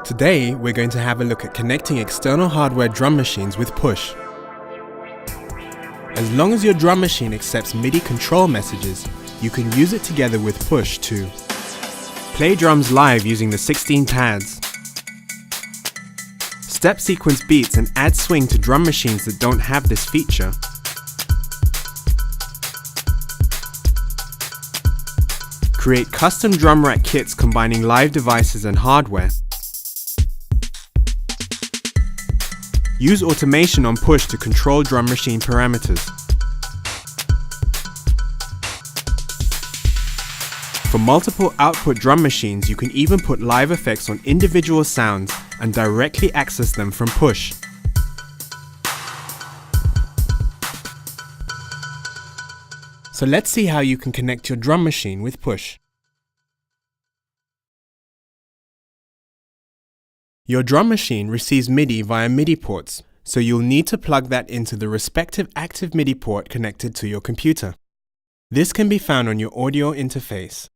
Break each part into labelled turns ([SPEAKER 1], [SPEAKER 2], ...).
[SPEAKER 1] Today, we're going to have a look at connecting external hardware drum machines with push. As long as your drum machine accepts MIDI control messages, you can use it together with push to play drums live using the 16 pads, step sequence beats and add swing to drum machines that don't have this feature, create custom drum rack kits combining live devices and hardware, use automation on push to control drum machine parameters. For multiple output drum machines, you can even put live effects on individual sounds and directly access them from push. So let's see how you can connect your drum machine with push. Your drum machine receives MIDI via MIDI ports, so you'll need to plug that into the respective active MIDI port connected to your computer. This can be found on your audio interface,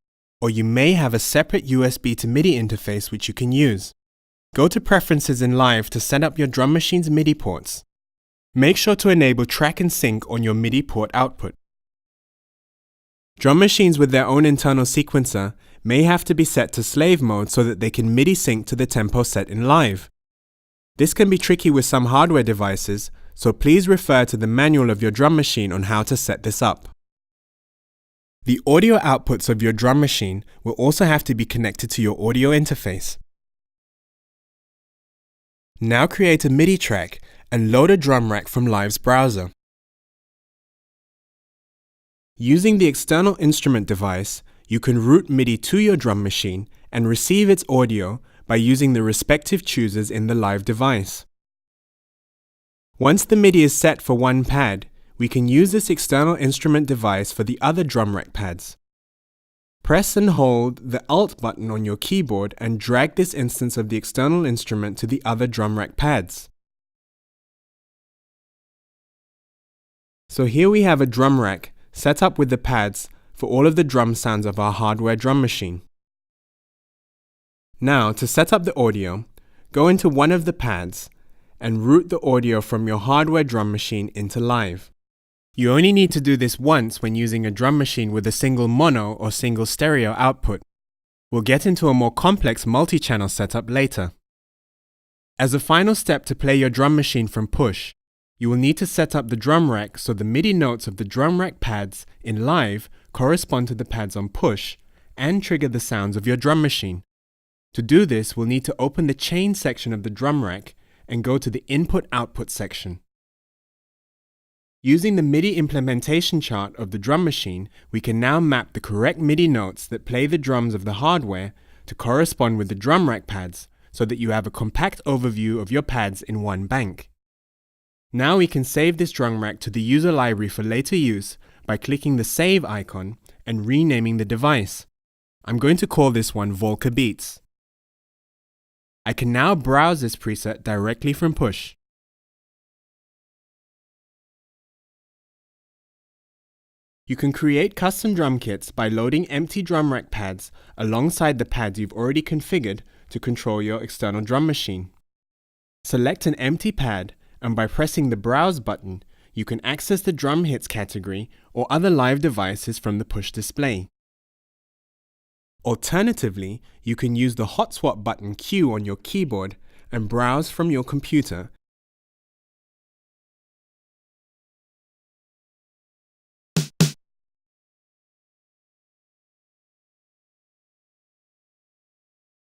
[SPEAKER 1] or you may have a separate USB to MIDI interface which you can use. Go to Preferences in Live to set up your drum machine's MIDI ports. Make sure to enable Track and Sync on your MIDI port output. Drum machines with their own internal sequencer may have to be set to slave mode so that they can MIDI sync to the tempo set in live. This can be tricky with some hardware devices, so please refer to the manual of your drum machine on how to set this up. The audio outputs of your drum machine will also have to be connected to your audio interface. Now create a MIDI track and load a drum rack from Live's browser. Using the external instrument device, you can route MIDI to your drum machine and receive its audio by using the respective choosers in the Live device. Once the MIDI is set for one pad, we can use this external instrument device for the other drum rack pads. Press and hold the Alt button on your keyboard and drag this instance of the external instrument to the other drum rack pads. So here we have a drum rack set up with the pads for all of the drum sounds of our hardware drum machine. Now, to set up the audio, go into one of the pads and route the audio from your hardware drum machine into Live. You only need to do this once when using a drum machine with a single mono or single stereo output. We'll get into a more complex multi-channel setup later. As a final step to play your drum machine from push, you will need to set up the drum rack so the MIDI notes of the drum rack pads in Live correspond to the pads on push and trigger the sounds of your drum machine. To do this, we'll need to open the chain section of the drum rack and go to the Input-Output section. Using the MIDI implementation chart of the drum machine, we can now map the correct MIDI notes that play the drums of the hardware to correspond with the drum rack pads so that you have a compact overview of your pads in one bank. Now we can save this drum rack to the user library for later use by clicking the Save icon and renaming the device. I'm going to call this one Volca Beats. I can now browse this preset directly from push. You can create custom drum kits by loading empty drum rack pads alongside the pads you've already configured to control your external drum machine. Select an empty pad, and by pressing the Browse button, you can access the drum hits category or other live devices from the push display. Alternatively, you can use the Hotswap button Q on your keyboard and browse from your computer.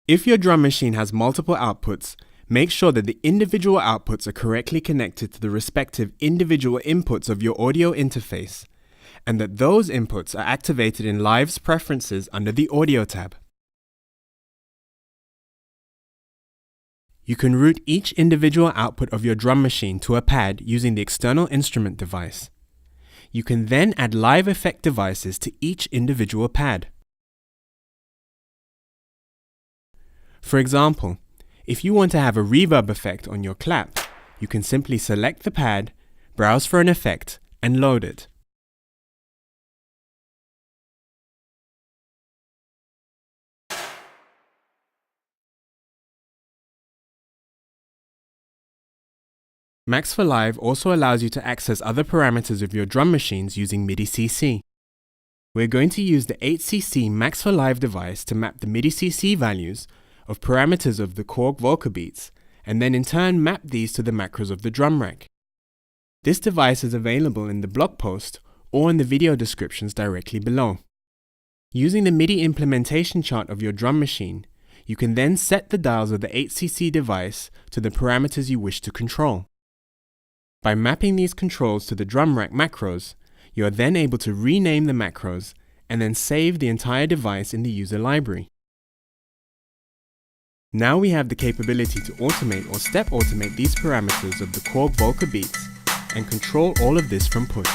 [SPEAKER 1] If your drum machine has multiple outputs, make sure that the individual outputs are correctly connected to the respective individual inputs of your audio interface, and that those inputs are activated in Live's Preferences under the Audio tab. You can route each individual output of your drum machine to a pad using the external instrument device. You can then add live effect devices to each individual pad. For example, if you want to have a reverb effect on your clap, you can simply select the pad, browse for an effect, and load it. Max for Live also allows you to access other parameters of your drum machines using MIDI CC. We're going to use the 8cc Max for Live device to map the MIDI CC values of parameters of the Korg Volcabeats, and then in turn map these to the macros of the drum rack. This device is available in the blog post or in the video descriptions directly below. Using the MIDI implementation chart of your drum machine, you can then set the dials of the 8cc device to the parameters you wish to control. By mapping these controls to the drum rack macros, you are then able to rename the macros and then save the entire device in the user library. Now we have the capability to automate or step automate these parameters of the Korg Volcabeats and control all of this from push.